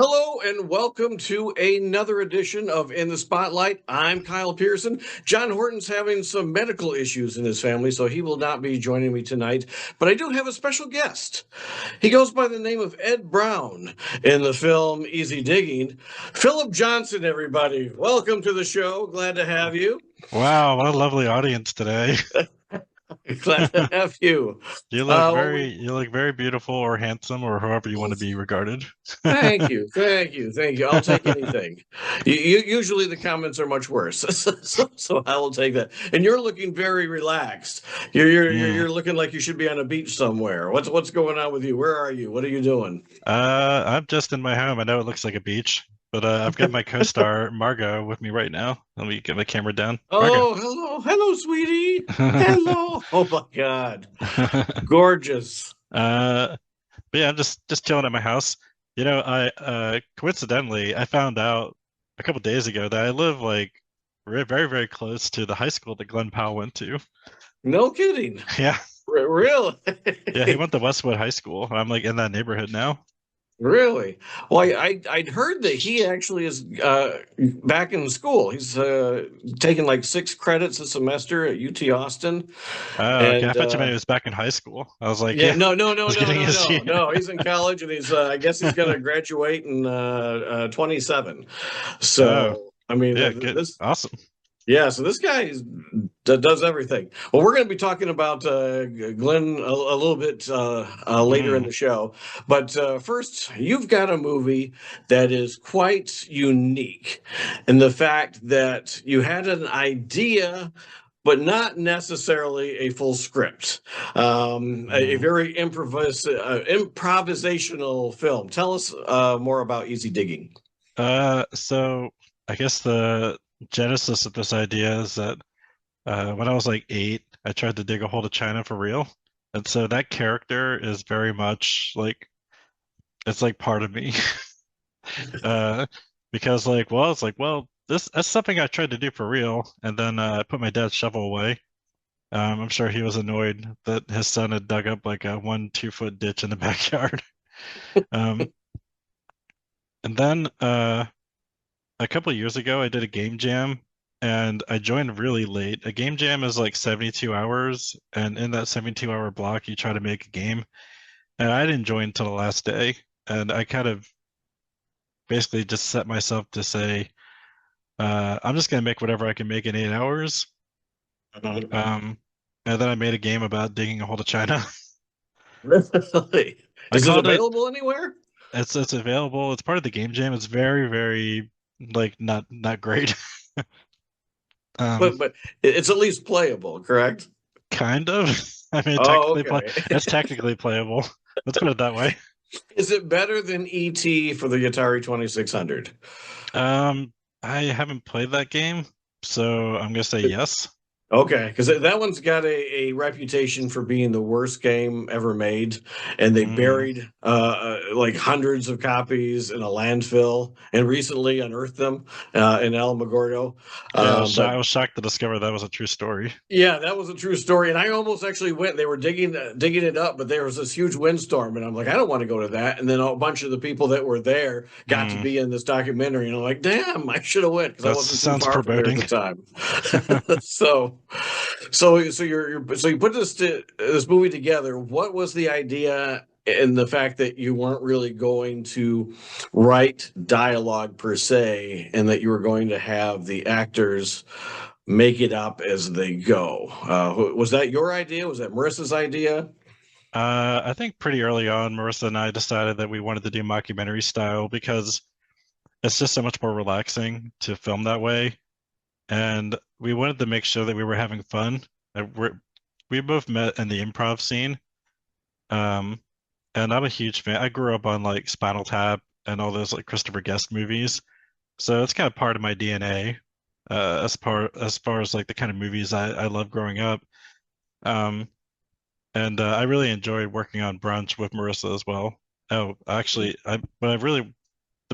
Hello and welcome to another edition of In the Spotlight. I'm Kyle Pierson. John Horton's having some medical issues in his family, so he will not be joining me tonight. But I do have a special guest. He goes by the name of Ed Brown in the film Easy Digging. Phillip Johnson, everybody. Welcome to the show. Glad to have you. Wow, what a lovely audience today. Glad to have you. You look very beautiful or handsome or however you want to be regarded. Thank you, thank you, thank you. I'll take anything. Usually the comments are much worse, so I will take that. And you're looking very relaxed. Mm. You're looking like you should be on a beach somewhere. What's going on with you? Where are you? What are you doing? I'm just in my home. I know it looks like a beach, but I've got my co-star Margot with me right now. Let me get my camera down. Margot. Oh, hello, sweetie. Hello. Oh my God, gorgeous. But yeah, I'm just chilling at my house. I coincidentally I found out a couple days ago that I live like very, very close to the high school that Glenn Powell went to. No kidding. Yeah. Really? Yeah, he went to Westwood High School. I'm like in that neighborhood now. Really? Well, I'd heard that he actually is back in school. He's taking like 6 credits a semester at UT Austin, Oh, okay. I and thought you meant he was back in high school. I was like, yeah, yeah, no, no, no, he's no, getting no, his no, no. He's in college, and he's I guess he's going to graduate in 27. Oh, So I mean, yeah, good, this awesome. yeah, so this guy does everything. Well, we're going to be talking about Glenn a little bit later in Mm. the show. But first, you've got a movie that is quite unique in the fact that you had an idea, but not necessarily a full script. A Mm. very improvisational film. Tell us more about Easy Digging. So I guess the genesis of this idea is that when I was like 8, I tried to dig a hole to China for real, and so that character is very much like it's like part of me. uh, because well, that's something I tried to do for real, and then I put my dad's shovel away. I'm sure he was annoyed that his son had dug up like a 1 2 foot ditch in the backyard. Um, and then a couple of years ago, I did a game jam and I joined really late. A game jam is like 72 hours, and in that 72-hour block, you try to make a game. And I didn't join until the last day. And I kind of basically just set myself to say, I'm just going to make whatever I can make in 8 hours. Um, and then I made a game about digging a hole to China. Really? I Is it called it, available anywhere? it's available. It's part of the game jam. It's very, very like not great. Um, But it's at least playable, correct? Kind of. I mean, Oh, okay. it's technically playable. Let's put it that way. Is it better than ET for the Atari 2600? Um, I haven't played that game, so I'm gonna say yes. Okay, because that one's got a reputation for being the worst game ever made, and they Mm. buried like hundreds of copies in a landfill, and recently unearthed them in Alamogordo. Yeah, But I was shocked to discover that was a true story. yeah, that was a true story, and I almost actually went. They were digging it up, but there was this huge windstorm, and I'm like, I don't want to go to that. And then a bunch of the people that were there got to Mm. be in this documentary, and I'm like, damn, I should have went because I That wasn't too sounds far from there at foreboding. the time. So, so you put this movie together. What was the idea? And the fact that you weren't really going to write dialogue per se, and that you were going to have the actors make it up as they go. Was that your idea? Was that Marissa's idea? I think pretty early on, Marissa and I decided that we wanted to do mockumentary style because it's just so much more relaxing to film that way, and we wanted to make sure that we were having fun. We both met in the improv scene. Um, And I'm a huge fan. I grew up on like Spinal Tap and all those like Christopher Guest movies. So it's kind of part of my DNA, as far as like the kind of movies I love growing up. Um, and I really enjoyed working on Brunch with Marissa as well. Oh, actually, the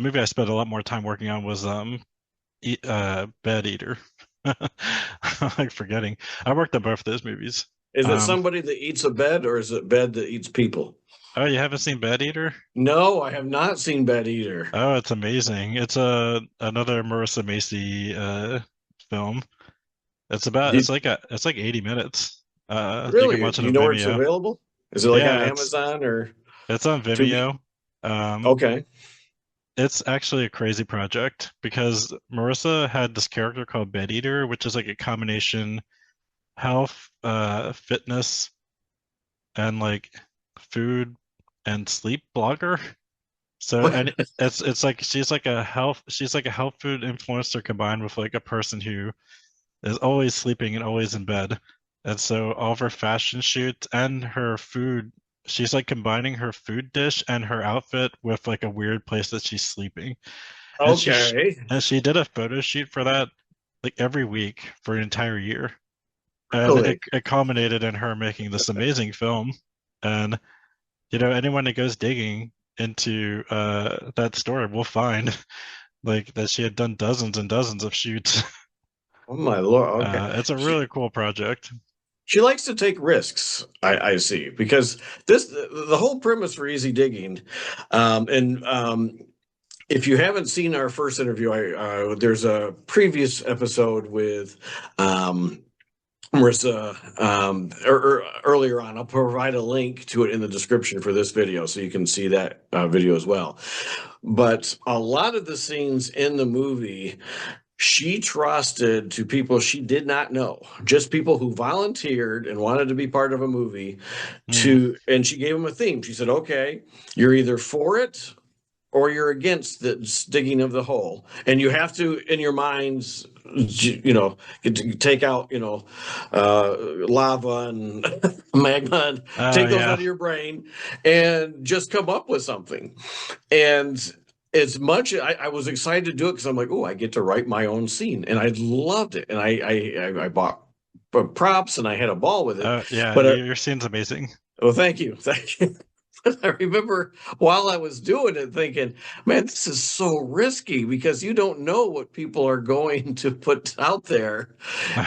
movie I spent a lot more time working on was Bed Eater. I'm like forgetting. I worked on both of those movies. Is it Um, somebody that eats a bed, or is it bed that eats people? Oh, you haven't seen Bad Eater? No, I have not seen Bad Eater. Oh, it's amazing. It's another Marissa Macy film. Did, It's like 80 minutes. You can really? watch Do it you on know where it's Vimeo. available? Is it like on Yeah, Amazon or it's on Tubi? Vimeo. Um, Okay. it's actually a crazy project because Marissa had this character called Bed Eater, which is like a combination health, fitness, and like food and sleep blogger. So and it's like she's like a health food influencer combined with like a person who is always sleeping and always in bed. And so all of her fashion shoots and her food, she's like combining her food dish and her outfit with like a weird place that she's sleeping. And Okay. she did a photo shoot for that like every week for an entire year. And Really? it culminated in her making this amazing film. And you know, anyone that goes digging into that story will find like that she had done dozens and dozens of shoots. Oh my Lord. Okay. It's a really cool project. She likes to take risks, I see, because the whole premise for Easy Digging, and if you haven't seen our first interview, there's a previous episode with Marissa earlier on. I'll provide a link to it in the description for this video so you can see that video as well. But a lot of the scenes in the movie she trusted to people she did not know, just people who volunteered and wanted to be part of a movie Mm. to, and she gave them a theme. She said, okay, you're either for it or you're against the digging of the hole. And you have to, in your minds, take out, lava and magma and Oh take those out yeah. of your brain and just come up with something. And as much I was excited to do it because I'm like, oh, I get to write my own scene, and I loved it, and I bought props and I had a ball with it. Yeah, But your scene's amazing. well, thank you. But I remember while I was doing it thinking, man, this is so risky because you don't know what people are going to put out there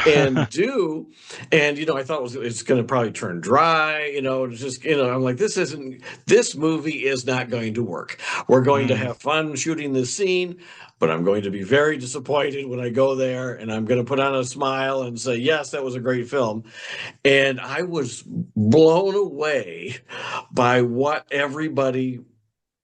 and do. And, I thought it's going to probably turn dry, it's just, I'm like, this movie is not going to work. We're going to Mm. have fun shooting this scene, but I'm going to be very disappointed when I go there and I'm going to put on a smile and say, yes, that was a great film. And I was blown away by what everybody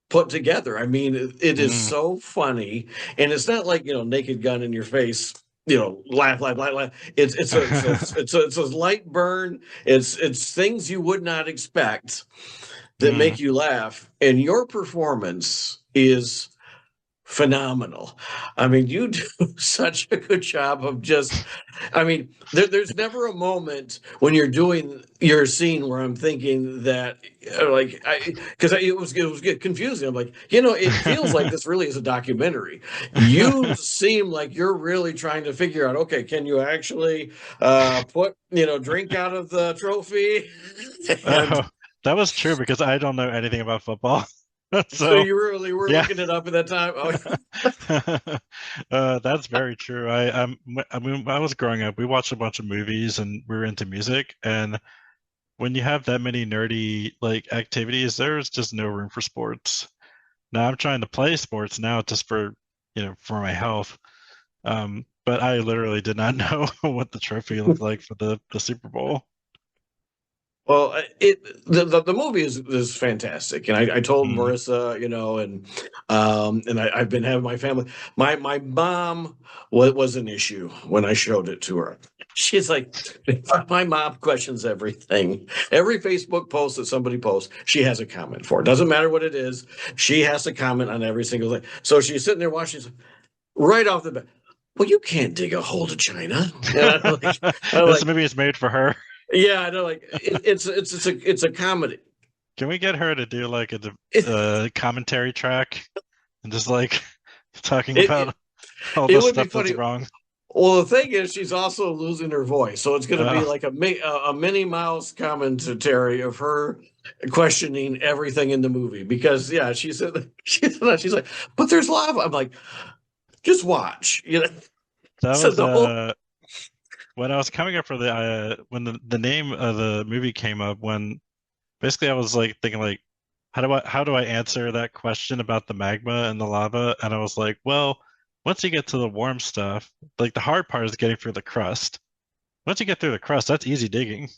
put together. I mean, it is Mm. so funny, and it's not like Naked Gun in your face. Laugh, laugh, laugh, laugh. It's a light burn. It's things you would not expect that Mm. make you laugh, and your performance is phenomenal. I mean, you do such a good job of just, I mean, there's never a moment when you're doing your scene where I'm thinking that, like, because it was get confusing. I'm like, it feels like this really is a documentary. You seem like you're really trying to figure out, okay, can you actually put, drink out of the trophy? And Oh, that was true because I don't know anything about football. so So you really were yeah. looking it up at that time. Oh, That's very true. I mean, when I was growing up, we watched a bunch of movies and we were into music. And when you have that many nerdy like activities, there's just no room for sports. Now I'm trying to play sports now just for, for my health. But I literally did not know what the trophy looked like for the Super Bowl. well, the movie is fantastic, and I told Mm. Marissa, and I've been having my family. My mom was an issue when I showed it to her. She's like, my mom questions everything. Every Facebook post that somebody posts, she has a comment for. It doesn't matter what it is, she has to comment on every single thing. So she's sitting there watching right off the bat. Well, you can't dig a hole to China. And I'm This like, movie is made for her. yeah, I know. Like it's a comedy. Can we get her to do like a It, commentary track and just like talking it about all it the would be stuff that's funny. wrong? Well, the thing is, she's also losing her voice, so it's going to be Uh, like a Minnie Mouse commentary of her questioning everything in the movie. Because yeah, she said she's like, but there's lava. I'm like, just watch. that So was the whole when I was coming up for when the name of the movie came up when basically I was like thinking like how do I answer that question about the magma and the lava? And I was like, well, once you get to the warm stuff, like the hard part is getting through the crust. Once you get through the crust, that's easy digging.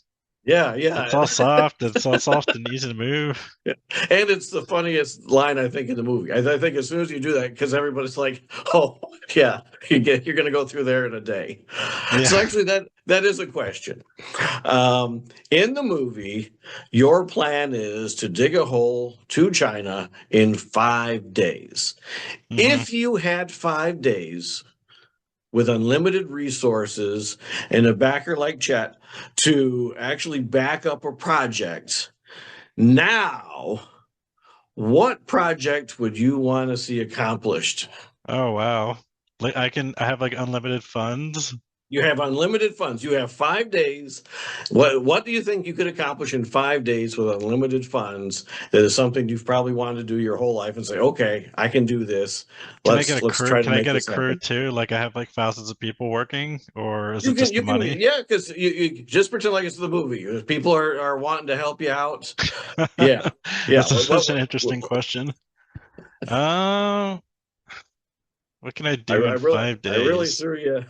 Yeah, It's yeah. all soft. It's all soft and easy to move. Yeah. And it's the funniest line I think in the movie. I think as soon as you do that, because everybody's like, "Oh, yeah, you're going to go through there in a day." Yeah. So actually, that is a question. In the movie, your plan is to dig a hole to China in 5 days. hmm If you had 5 days with unlimited resources and a backer like Chet to actually back up a project, now what project would you want to see accomplished? Oh wow. Like I have like unlimited funds. You have unlimited funds. You have 5 days. What do you think you could accomplish in 5 days with unlimited funds? That is something you've probably wanted to do your whole life and say, okay, I can do this. Can I get a Let's crew? try to Can I make get a this crew happen. too? Like I have like thousands of people working, or is it just the You can, money? yeah, because you just pretend like it's the movie. If people are wanting to help you out, yeah, yeah. This is such an interesting question. Um, what can I do in five I really days? threw you.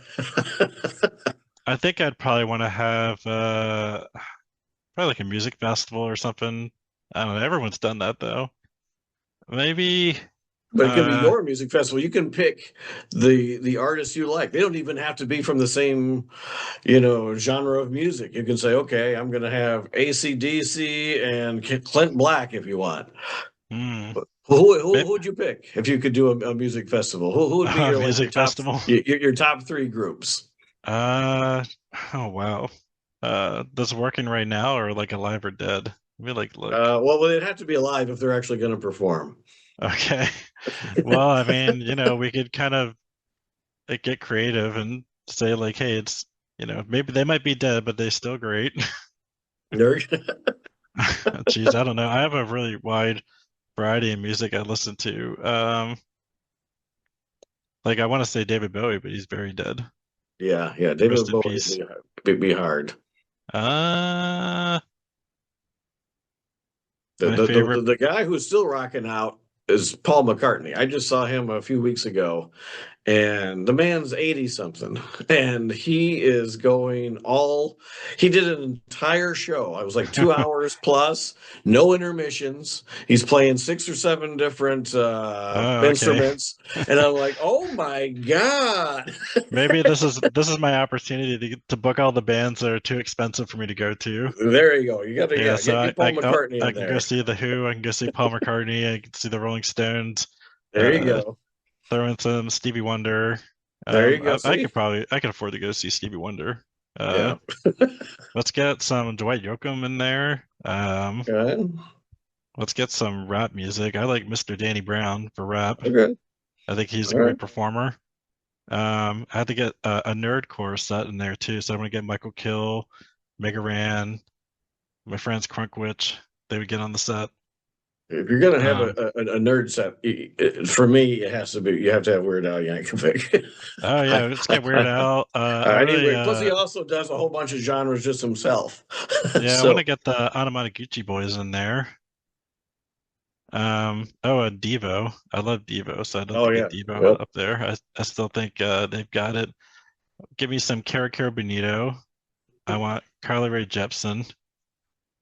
I think I'd probably want to have probably like a music festival or something. I don't know. Everyone's done that though. Maybe But it can be uh your music festival. You can pick the artists you like. They don't even have to be from the same, genre of music. You can say, okay, I'm going to have AC/DC and Clint Black if you want. hmm, Who would you pick if you could do a music festival? Who would be your music top festival. your top three groups? Uh oh wow. That's working right now or like alive or dead? Let me like look. Well, they'd have to be alive if they're actually going to perform. Okay. Well, I mean, we could kind of like get creative and say like, hey, it's maybe they might be dead, but they still great. There- Jeez, I don't know. I have a really wide variety of music I listen to. Like I want to say David Bowie, but he's very dead. yeah, yeah. Rest David in Bowie peace. would be hard. Uh, my favorite. The guy who's still rocking out is Paul McCartney. I just saw him a few weeks ago, and the man's 80 something, and he is going all. He did an entire show. I was like 2 hours plus, no intermissions. He's playing six or seven different Oh, okay. instruments, and I'm like, oh my god. Maybe this is my opportunity to book all the bands that are too expensive for me to go to. There you go. You got to, Yeah, yeah, so get Paul McCartney I in can go there. see The Who, I can go see Paul McCartney, I can see the Rolling Stones, There you uh, go. throw in some Stevie Wonder. There you go. See, I could afford to go see Stevie Wonder. yeah. Let's get some Dwight Yoakam in there. Good. Let's get some rap music. I like Mr. Danny Brown for rap. Okay. I think he's a All right. great performer. I had to get a nerdcore set in there too, so I'm gonna get Michael Kill, Mega Ran, my friends Crunkwitch. They would get on the set. If you're gonna have Um, a nerd set, for me, it has to be. You have to have Weird Al Yankovic. oh yeah, let's get Weird Al. I really, Anyway, plus he also does a whole bunch of genres just himself. yeah, I want to So, get the Anamanaguchi boys in there. Oh, and Devo. I love Devo, so I'd love oh to get yeah, Devo yep. up there. I still think they've got it. Give me some Cara Bonito. I want Carly Rae Jepsen.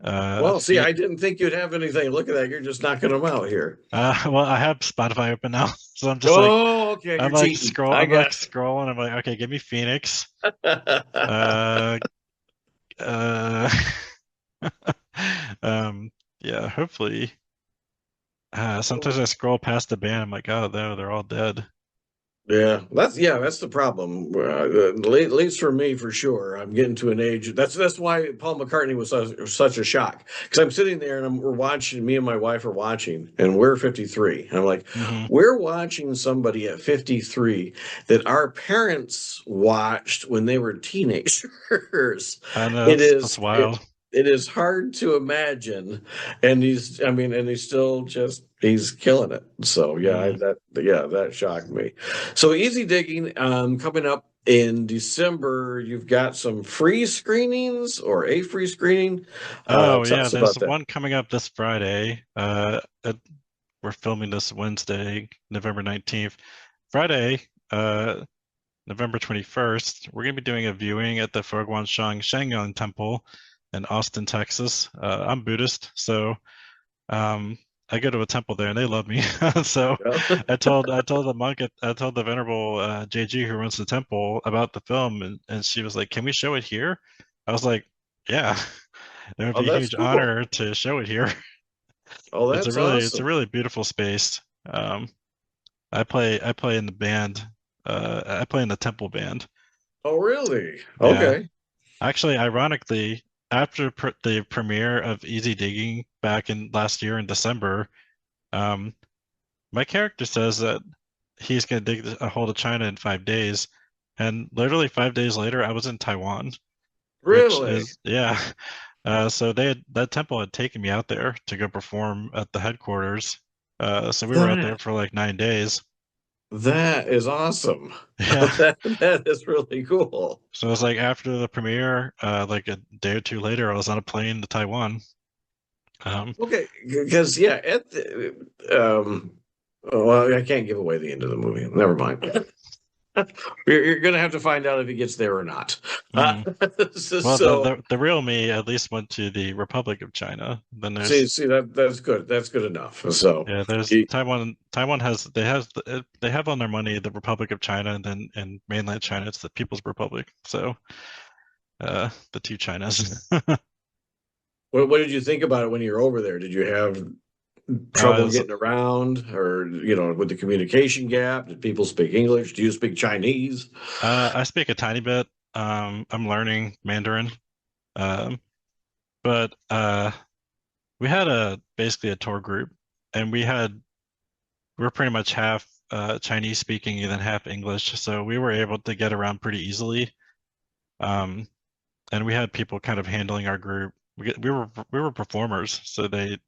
Well, see, Fe I didn't think you'd have anything. Look at that, you're just knocking them out here. well, I have Spotify open now, so I'm just like Oh, okay, you're I'm like cheating. I got. scrolling. I'm like, okay, give me Phoenix. Uh, uh, yeah, hopefully. Sometimes I scroll past the band. I'm like, oh no, they're all dead. That's the problem. At least for me, for sure. I'm getting to an age. That's why Paul McCartney was such a shock. Because I'm sitting there and we're watching. Me and my wife are watching, and we're 53. And I'm like, hmm we're watching somebody at 53 that our parents watched when they were teenagers. I know It that's is it. wild. It is hard to imagine, and he's still just he's killing it. So Mm. that shocked me. So easy digging coming up in December, you've got some free screenings or a free screening. Oh Tell yeah, us there's about that. one coming up this Friday. We're filming this Wednesday, November 19th. Friday, November 21st, we're gonna be doing a viewing at the Fogwanshan Shangyang Temple in Austin, Texas. I'm Buddhist, so um, I go to a temple there and they love me. So I told the monk I told the venerable JG who runs the temple about the film, and she was like, "Can we show it here?" I was like, "Yeah, it would Oh, be a that's huge cool. honor to show it here." Oh, It's a that's it's a awesome. really beautiful space. I play in the band. I play in the temple band. Oh, really? Yeah, Okay. actually, ironically, after the premiere of Easy Digging back in last year in December, um, my character says that he's gonna dig a hole to China in 5 days, and literally 5 days later, I was in Taiwan, which Really? is yeah. So that temple had taken me out there to go perform at the headquarters. So we were out there That for like 9 days. that is awesome. Yeah. That is really cool. So it was like after the premiere, like a day or two later, I was on a plane to Taiwan. Um, Okay, because yeah, well, I can't give away the end of the movie. Never mind. You're gonna have to find out if he gets there or not. mm. So, Well, the, so the the real me at least went to the Republic of China. Then see, there's see that that's good. That's good enough. So, yeah, there's he- Taiwan. Taiwan they have on their money the Republic of China, and then in mainland China it's the People's Republic. So the two Chinas. what did you think about it when you were over there? Did you have Uh, it trouble was, getting around, or with the communication gap? Did people speak English? Do you speak Chinese? I speak a tiny bit. I'm learning Mandarin. Um, but we had a basically a tour group, and we're pretty much half Chinese speaking and then half English, so we were able to get around pretty easily. Um, and we had people kind of handling our group. We were performers, so they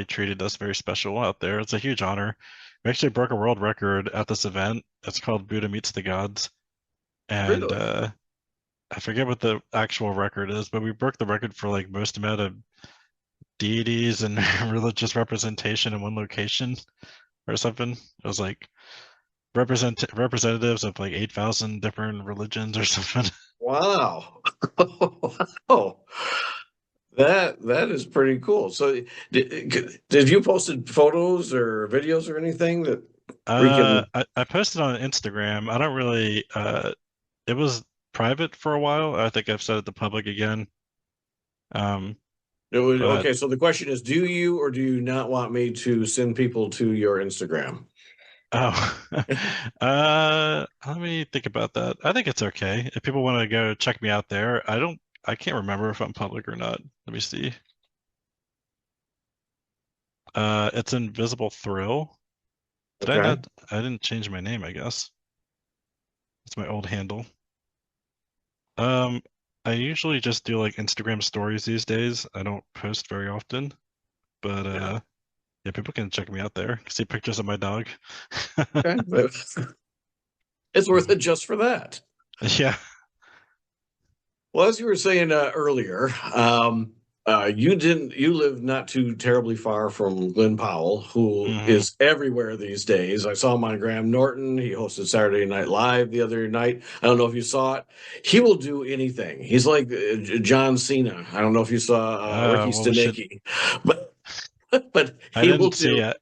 treated us very special out there. It's a huge honor. We actually broke a world record at this event. It's called Buddha Meets the Gods, and Really? I forget what the actual record is, but we broke the record for like most amount of deities and religious representation in one location or something. It was like representatives of like 8,000 different religions or something. Wow. Wow. That is pretty cool. So, did you posted photos or videos or anything that we can? I posted on Instagram. I don't really it was private for a while. I think I've said it to public again. Um, but Okay, so the question is, do you or do you not want me to send people to your Instagram? oh let me think about that. I think it's okay. If people want to go check me out there, I can't remember if I'm public or not. Let me see. It's Invisible Thrill. Did I Okay. not? I didn't change my name, I guess. It's my old handle. Um, I usually just do like Instagram stories these days. I don't post very often, but Yeah. yeah, people can check me out there. See pictures of my dog. Okay. It's worth it just for that. Yeah. Well, as you were saying earlier, you live not too terribly far from Glenn Powell, who hmm is everywhere these days. I saw him on Graham Norton. He hosted Saturday Night Live the other night. I don't know if you saw it. He will do anything. He's like John Cena. I don't know if you saw Ricky Well, we should. Stanecki, but but I he will didn't see do it.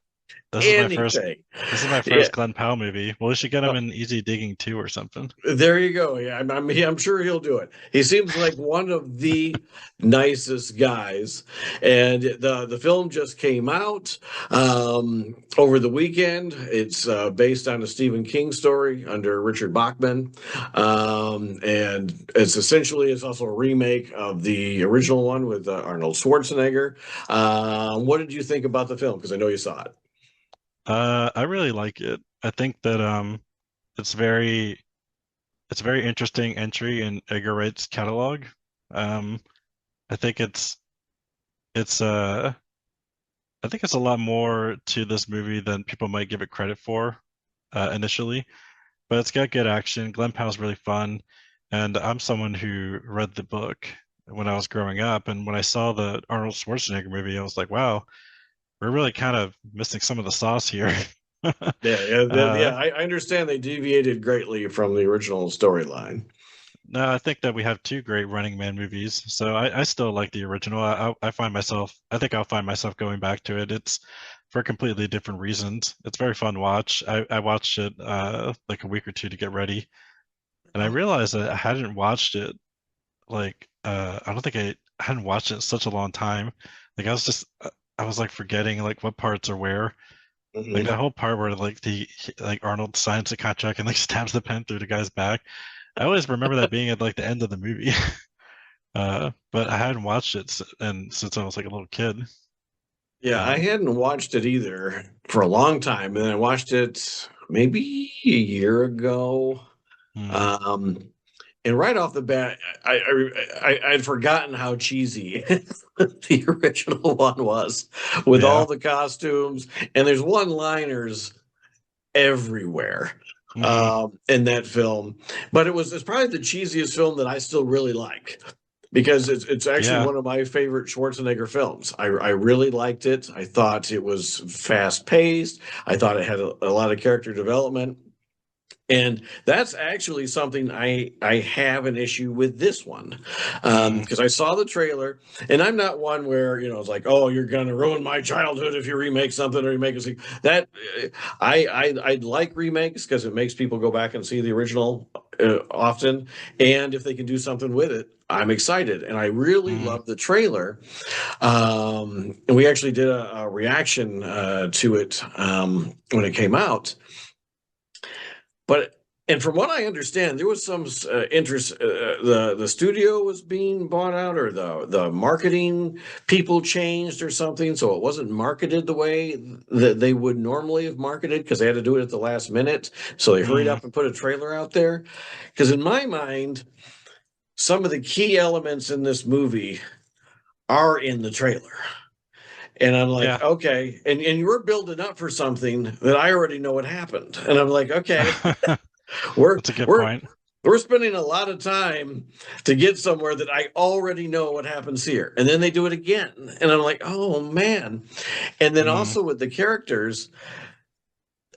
This is my first. anything. This is my Yeah. first Glenn Powell movie. Well, we should get him in Easy Digging 2 or something. There you go. Yeah, I'm sure he'll do it. He seems like one of the nicest guys. And the film just came out over the weekend. It's based on a Stephen King story under Richard Bachman, and it's also a remake of the original one with Arnold Schwarzenegger. What did you think about the film? Because I know you saw it. I really like it. I think that it's very it's a very interesting entry in Edgar Wright's catalog. Um, I think it's I think it's a lot more to this movie than people might give it credit for initially. but it's got good action. Glen Powell's really fun, and I'm someone who read the book when I was growing up, and when I saw the Arnold Schwarzenegger movie, I was like, wow, we're really kind of missing some of the sauce here. Yeah. Uh, I understand they deviated greatly from the original storyline. no, I think that we have two great Running Man movies, so I still like the original. I find myself, I think I'll find myself going back to it. It's for completely different reasons. It's very fun to watch. I watched it like a week or two to get ready, and I realized that I hadn't watched it like I don't think I hadn't watched it in such a long time. Like I was like forgetting like what parts are where. Like Mhm. that whole part where like like Arnold signs the contract and like stabs the pen through the guy's back. I always remember that being at like the end of the movie. But I hadn't watched it and since I was like a little kid. Yeah, I Um, hadn't watched it either for a long time, and I watched it maybe a year ago. mm, Um, and right off the bat, I'd forgotten how cheesy the original one was, with yeah. all the costumes, and there's one-liners everywhere Hmm. in that film. But it's probably the cheesiest film that I still really like, because it's actually Yeah. one of my favorite Schwarzenegger films. I really liked it. I thought it was fast paced. I thought it had a lot of character development. And that's actually something I have an issue with this one, Mm, because I saw the trailer, and I'm not one where it's like, oh, you're gonna ruin my childhood if you remake something or remake a that. I like remakes because it makes people go back and see the original often, and if they can do something with it, I'm excited. And I really mm, love the trailer, and we actually did a reaction to it when it came out. But and from what I understand, there was some interest. The studio was being bought out, or the marketing people changed, or something, so it wasn't marketed the way that they would normally have marketed, because they had to do it at the last minute. So they hurried mm, up and put a trailer out there. Because in my mind, some of the key elements in this movie are in the trailer. And I'm like, yeah. okay. And you were building up for something that I already know what happened. And I'm like, okay, we're That's a good we're point. we're spending a lot of time to get somewhere that I already know what happens here. And then they do it again. And I'm like, oh man. And then Mm, also with the characters,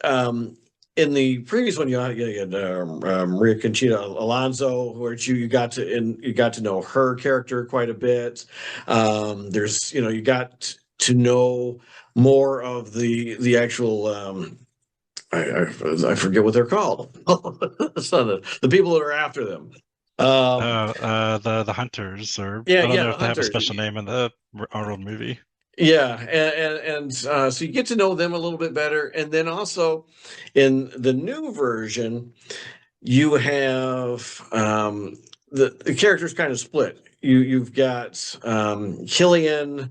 um, in the previous one, you had Maria Conchita Alonso, where you got to know her character quite a bit. There's you got to know more of the actual I forget what they're called. So the people that are after them. Um, the hunters, or yeah, I don't yeah, know the if they have a hunters. special name in the Arnold movie. Yeah, and so you get to know them a little bit better, and then also in the new version, you have the characters kind of split. You've got Killian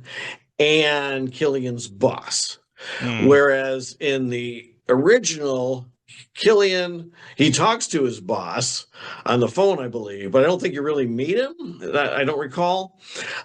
and Killian's boss. Mm. Whereas in the original, Killian, he talks to his boss on the phone, I believe, but I don't think you really meet him. I don't recall.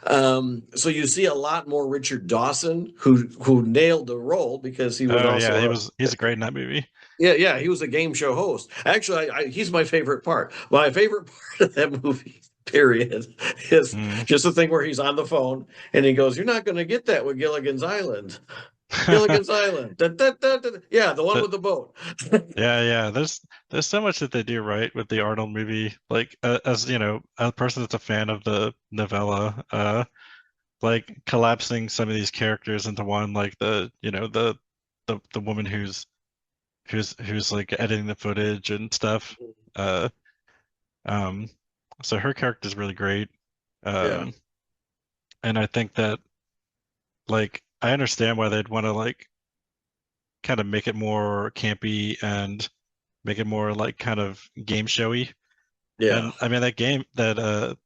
So you see a lot more Richard Dawson, who nailed the role, because he was Oh yeah, also he's great in that movie. yeah, he was a game show host. Actually, he's my favorite part. My favorite part of that movie, period, is Mm. just the thing where he's on the phone and he goes, "You're not going to get that with Gilligan's Island." Gilligan's Island. Da, da, da, da, da. Yeah, the one But with the boat. yeah, there's so much that they do right with the Arnold movie. Like as you know, a person that's a fan of the novella, like collapsing some of these characters into one, like the woman who's like editing the footage and stuff. Uh, um, so her character is really great. Yeah, Um, and I think that like I understand why they'd want to like kind of make it more campy and make it more like kind of game showy. yeah. And I mean that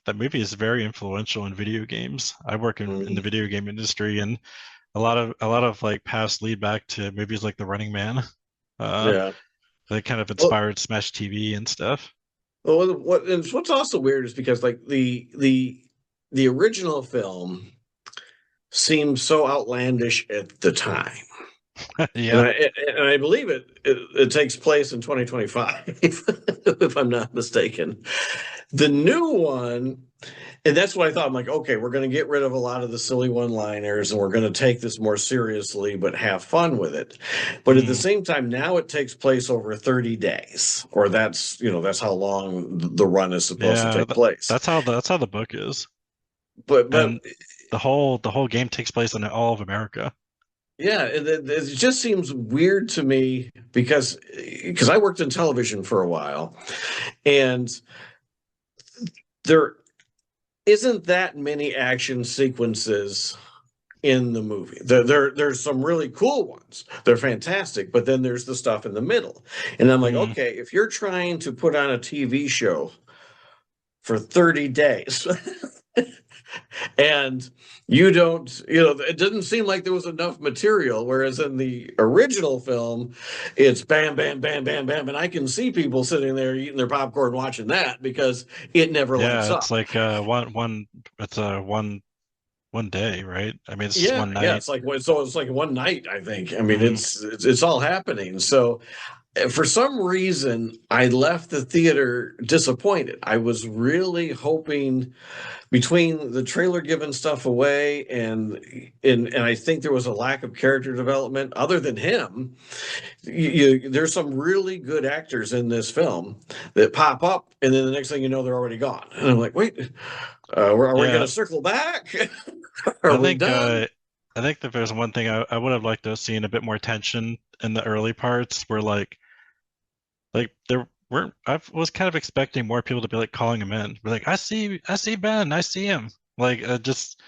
that movie is very influential in video games. I work in the Mhm. video game industry, and a lot of like past lead back to movies like The Running Man. Uh, Yeah. that kind of Well, inspired Smash TV and stuff. what's also weird is because like the original film seemed so outlandish at the time. And Yeah. I believe it takes place in 2025, if I'm not mistaken. The new one, and that's what I thought. I'm like, okay, we're going to get rid of a lot of the silly one-liners, and we're going to take this more seriously, but have fun with it. But at the Mm. same time, now it takes place over 30 days, or that's how long the run is supposed to Yeah, take place. that's how the book is. But And the whole game takes place in all of America. yeah, it just seems weird to me because I worked in television for a while, and there isn't that many action sequences in the movie. There's some really cool ones. They're fantastic, but then there's the stuff in the middle. And I'm like, Mm. okay, if you're trying to put on a TV show for 30 days and you don't, it didn't seem like there was enough material. Whereas in the original film, it's bam, bam, bam, bam, bam. And I can see people sitting there eating their popcorn watching that because it never lets Yeah, up. it's like it's one day, right? I mean, it's just Yeah, one yeah. night. It's like one night, I think. I mean, Mm. it's all happening. So for some reason, I left the theater disappointed. I was really hoping between the trailer giving stuff away and I think there was a lack of character development other than him. There's some really good actors in this film that pop up, and then the next thing you know, they're already gone. And I'm like, wait, are we going Yeah, to circle back? Are I we think done? uh I think that there's one thing I would have liked to have seen a bit more tension in the early parts where like there weren't I was kind of expecting more people to be like calling him in. Be like, I see Ben, I see him. Like just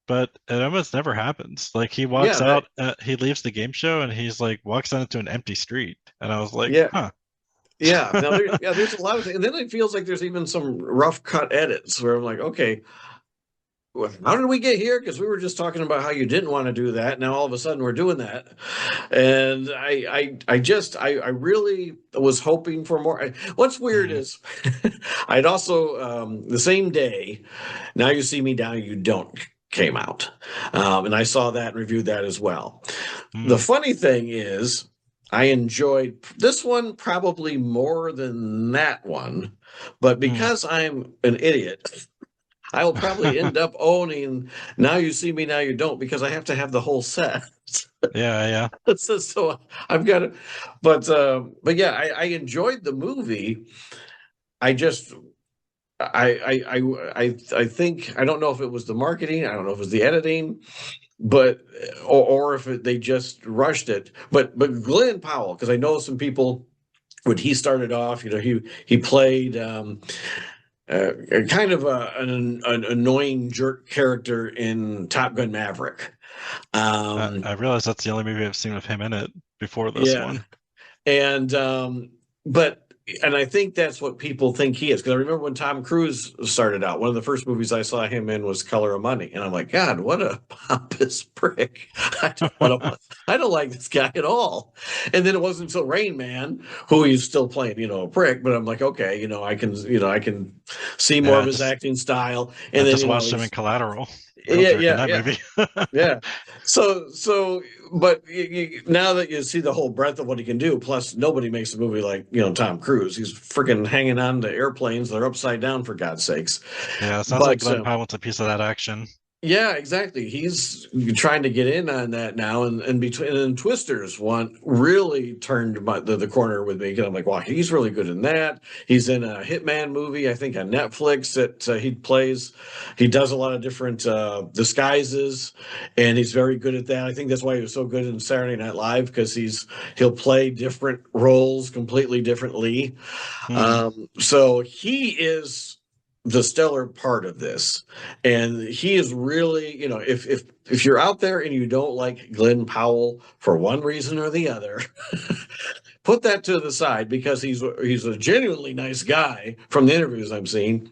but it almost never happens. Like he Yeah, walks out, he leaves the game show and he's like walks out into an empty street. And I was like, yeah, huh. yeah. Now there's a lot of things, and then it feels like there's even some rough cut edits where I'm like, okay, how did we get here? Because we were just talking about how you didn't want to do that. Now all of a sudden we're doing that, and I really was hoping for more. What's weird Mm, is I'd also the same day. Now you see me, now you don't came out, and I saw that and reviewed that as well. The mm, funny thing is, I enjoyed this one probably more than that one, but mm. because I'm an idiot. I will probably end up owning Now You See Me, Now You Don't because I have to have the whole set. Yeah, yeah. So I've got to, but yeah, I enjoyed the movie. I just, I think I don't know if it was the marketing, I don't know if it was the editing, but or if they just rushed it. But Glenn Powell, because I know some people when he started off, he played kind of an annoying jerk character in Top Gun Maverick. I realize that's the only movie I've seen with him in it before this Yeah, one. and but and I think that's what people think he is because I remember when Tom Cruise started out, one of the first movies I saw him in was Color of Money, and I'm like, God, what a pompous prick! I don't like this guy at all. And then it wasn't until Rain Man, who he's still playing, a prick, but I'm like, okay, I can see more Yeah, of his acting style, I and then just watched him in he's Collateral. Real yeah, jerk in yeah, that yeah. movie. Yeah. But now that you see the whole breadth of what he can do, plus nobody makes a movie like, Tom Cruise. He's freaking hanging on to airplanes that are upside down, for God's sakes. Yeah, it sounds like But Glenn Powell wants a piece of that action. yeah, exactly. He's trying to get in on that now, and between and Twisters one really turned the corner with me because I'm like, wow, he's really good in that. He's in a Hitman movie, I think, on Netflix that he plays. He does a lot of different disguises, and he's very good at that. I think that's why he was so good in Saturday Night Live because he'll play different roles completely differently. Hmm. So he is the stellar part of this, and he is really, if you're out there and you don't like Glenn Powell for one reason or the other, put that to the side because he's a genuinely nice guy from the interviews I'm seeing.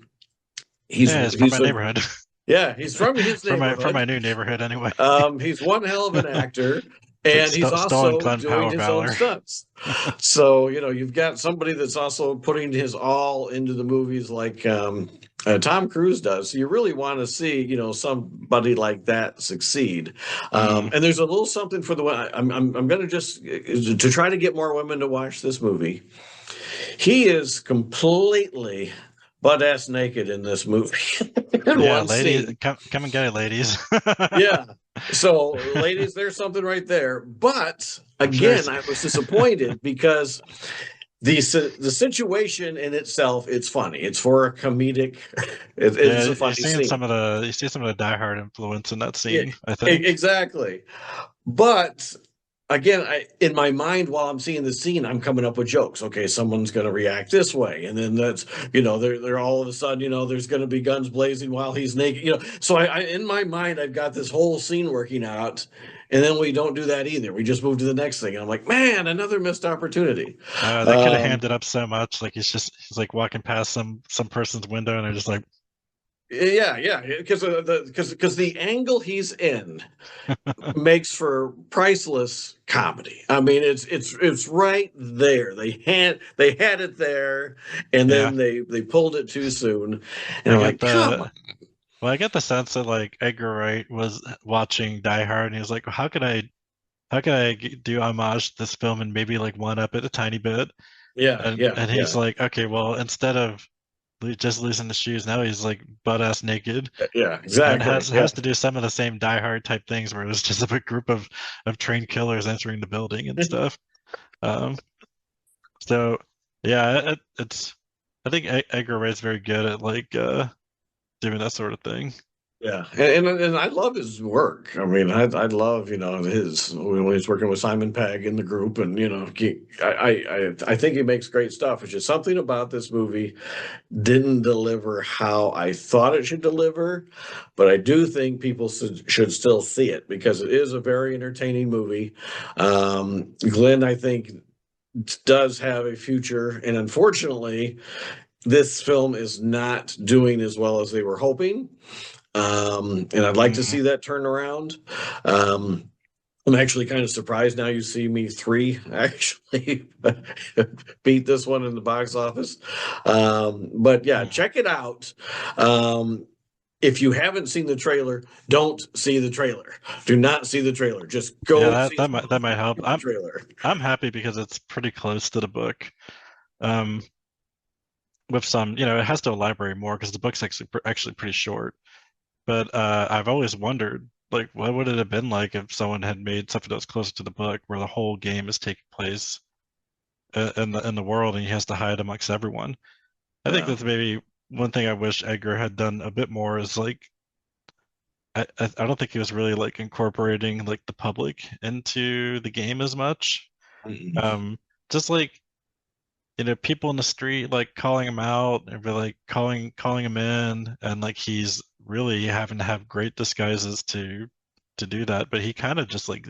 He's Yeah, it's from he's my a, neighborhood. yeah, he's from his From my neighborhood. new neighborhood anyway. He's one hell of an actor. It's like and he's stolen also Glen doing Power his own valor. stunts. So you've got somebody that's also putting his all into the movies, like Tom Cruise does. So you really want to see somebody like that succeed. Mm. And there's a little something for the I'm going to just to try to get more women to watch this movie. He is completely butt ass naked in this movie in Yeah, one ladies, scene. come and get it, ladies. Yeah. So, ladies, there's something right there. But I'm sure again, I was disappointed because the situation in itself, it's funny. It's for a comedic. It's yeah, a funny scene. you see some of the Die Hard influence in that Yeah, scene, I think. exactly. But again, in my mind, while I'm seeing the scene, I'm coming up with jokes. Okay, someone's going to react this way, and then that's they're all of a sudden there's going to be guns blazing while he's naked. So I in my mind I've got this whole scene working out, and then we don't do that either. We just move to the next thing, and I'm like, man, another missed opportunity. They could have Um, hammed it up so much. Like he's like walking past some person's window, and they're just like, yeah, because the angle he's in makes for priceless comedy. I mean, it's right there. They had it there, and yeah. then they pulled it too soon. And I I'm get like, come the on. I get the sense that like Edgar Wright was watching Die Hard, and he was like, how can do homage to this film and maybe like one up it a tiny bit? Yeah, yeah, And he's yeah, like, okay, well, instead of just losing the shoes, now he's like butt ass naked. yeah, And exactly. Yeah, has to do some of the same Die Hard type things where it was just a big group of trained killers entering the building and stuff. Um, so yeah, it's I think Edgar Wright's very good at like doing that sort of thing. yeah, and I love his work. I mean, I love his when he's working with Simon Pegg in the group, and I think he makes great stuff. It's just something about this movie didn't deliver how I thought it should deliver, but I do think people should still see it because it is a very entertaining movie. Glenn, I think, does have a future, and unfortunately, this film is not doing as well as they were hoping. And I'd like to Mm, see that turn around. Um, I'm actually kind of surprised now you see me three actually beat this one in the box office. But yeah, mm. check it out. If you haven't seen the trailer, don't see the trailer. Do not see the trailer. Just Yeah, go see that might help. the trailer. I'm happy because it's pretty close to the book. Um, with some, it has to elaborate more because the book's actually pretty short. But I've always wondered, like, what would it have been like if someone had made something that was closer to the book, where the whole game is taking place in the world, and he has to hide amongst everyone. I think Yeah. that's maybe one thing I wish Edgar had done a bit more is like I don't think he was really like incorporating like the public into the game as much. Mhm. Um, just like people in the street like calling him out and be like calling him in, and like he's really having to have great disguises to do that. But he kind of just like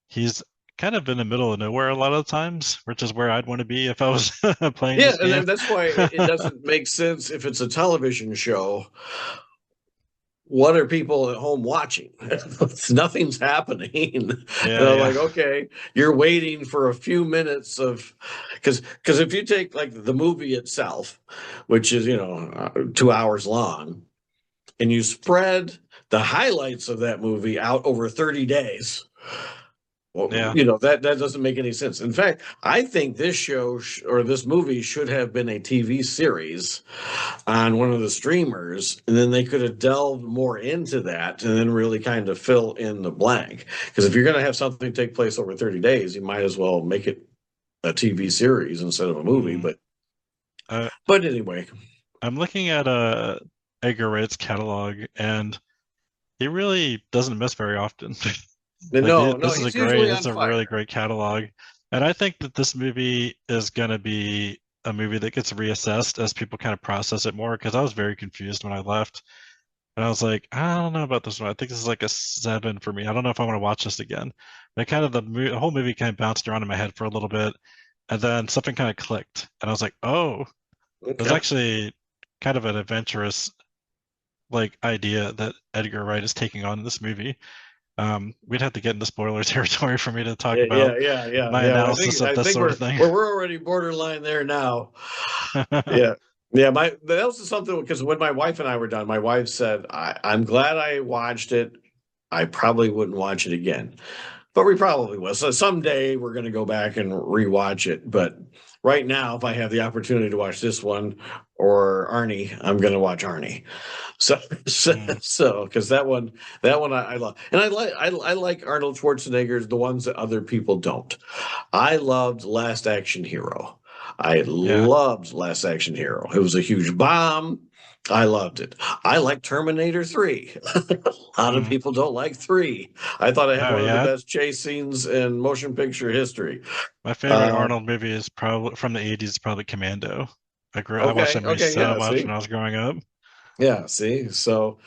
he's kind of in the middle of nowhere a lot of the times, which is where I'd want to be if I was playing Yeah, this and game. that's why it doesn't make sense if it's a television show. What are people at home watching? Nothing's happening. And Yeah, I'm yeah. like, okay, you're waiting for a few minutes of because if you take like the movie itself, which is 2 hours long, and you spread the highlights of that movie out over 30 days. Well, Yeah. that doesn't make any sense. In fact, I think this show or this movie should have been a TV series on one of the streamers, and then they could have delved more into that and then really kind of fill in the blank. Because if you're going to have something take place over 30 days, you might as well make it a TV series instead of a movie. Mm. Uh, But anyway, I'm looking at Edgar Wright's catalog, and he really doesn't miss very often. Like no, this is a he's great, usually this is on a really fire. great catalog, and I think that this movie is gonna be a movie that gets reassessed as people kind of process it more. Because I was very confused when I left, and I was like, I don't know about this one. I think this is like a 7 for me. I don't know if I want to watch this again. But kind of the whole movie kind of bounced around in my head for a little bit, and then something kind of clicked, and I was like, oh, there's Okay. actually kind of an adventurous like idea that Edgar Wright is taking on in this movie. We'd have to get into spoiler territory for me to talk Yeah, about my yeah. analysis of I this think sort of thing. we're already borderline there now. Yeah. Yeah, that was something because when my wife and I were done, my wife said, I'm glad I watched it. I probably wouldn't watch it again, but we probably will. So someday we're going to go back and rewatch it. But right now, if I have the opportunity to watch this one or Arnie, I'm going to watch Arnie. So, Mm, because that one I love, and I like Arnold Schwarzenegger's the ones that other people don't. I loved Last Action Hero. I yeah. loved Last Action Hero. It was a huge bomb. I loved it. I like Terminator 3. A lot of Mm. people don't like 3. I thought it had Oh one of the yeah. best chase scenes in motion picture history. My favorite Uh, Arnold movie is probably from the 80s, probably Commando. I watched that movie okay, so yeah, much when see? I was growing up. Yeah, see, so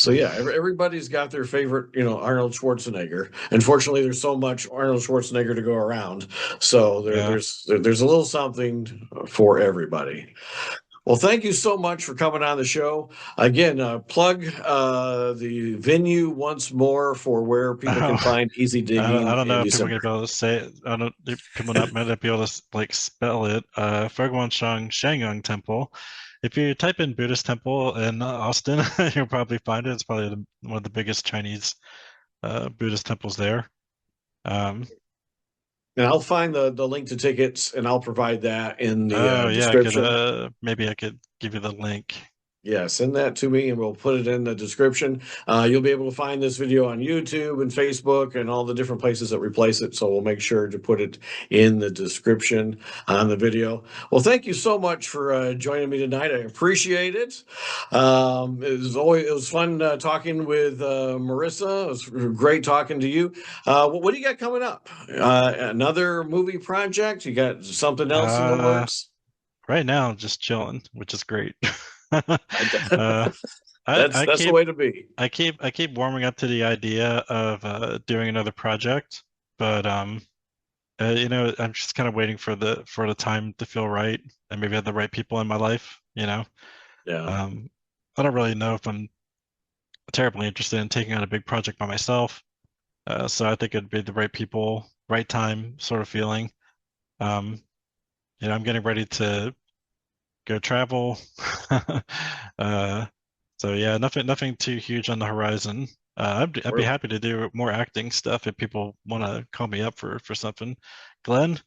yeah, everybody's got their favorite, Arnold Schwarzenegger. Unfortunately, there's so much Arnold Schwarzenegger to go around, so Yeah. there's a little something for everybody. Well, thank you so much for coming on the show. Again, plug the venue once more for where people can Oh, find Easy I Digging don't in know if people are December. gonna be able to say it. I don't people not might not be able to like spell it. Fengguanshan Shangyang Temple. If you type in Buddhist temple in Austin, you'll probably find it. It's probably one of the biggest Chinese Buddhist temples there. Um, And I'll find the link to tickets, and I'll provide that in the oh yeah, I could description. maybe I could give you the link. Yeah, send that to me and we'll put it in the description. You'll be able to find this video on YouTube and Facebook and all the different places that replace it. So we'll make sure to put it in the description on the video. Well, thank you so much for joining me tonight. I appreciate it. It was fun talking with Marissa. It was great talking to you. What do you got coming up? Another movie project? You got something else in the Uh, works? right now I'm just chilling, which is great. I, Uh, I that's the way to be. I keep warming up to the idea of doing another project, but I'm just kind of waiting for the time to feel right and maybe have the right people in my life, you know. Yeah. Um, I don't really know if I'm terribly interested in taking on a big project by myself. So I think it'd be the right people, right time sort of feeling. Um, I'm getting ready to go travel. Uh, so yeah, nothing too huge on the horizon. I'd be We're happy to do more acting stuff if people want to call me up for something. Glenn,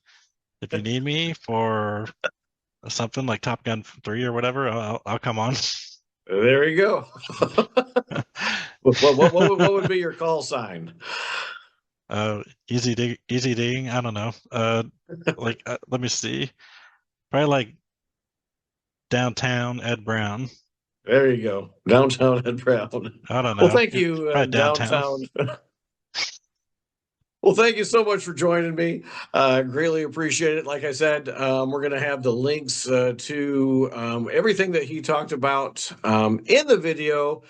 if you need me for something like Top Gun 3 or whatever, I'll come on. There you go. What would be your call sign? Easy digging. I don't know. Let me see. Probably like downtown Ed Brown. There you go. Downtown Ed Brown. I don't Well, know. thank you, Probably downtown. downtown. Well, thank you so much for joining me. Greatly appreciate it. Like I said, we're going to have the links to everything that he talked about in the video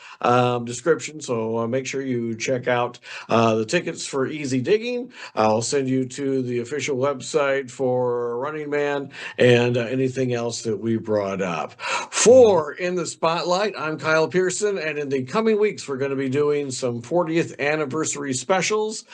description. So make sure you check out the tickets for Easy Digging. I'll send you to the official website for Running Man and anything else that we brought up. Mm. For In the Spotlight, I'm Kyle Pierson, and in the coming weeks, we're going to be doing some 40th anniversary specials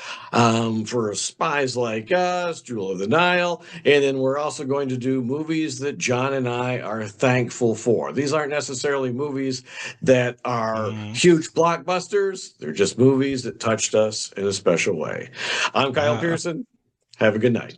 for Spies Like Us, Jewel of the Nile, and then we're also going to do movies that John and I are thankful for. These aren't necessarily movies that are Mm. huge blockbusters, they're just movies that touched us in a special way. I'm Kyle Uh, Pierson. Have a good night.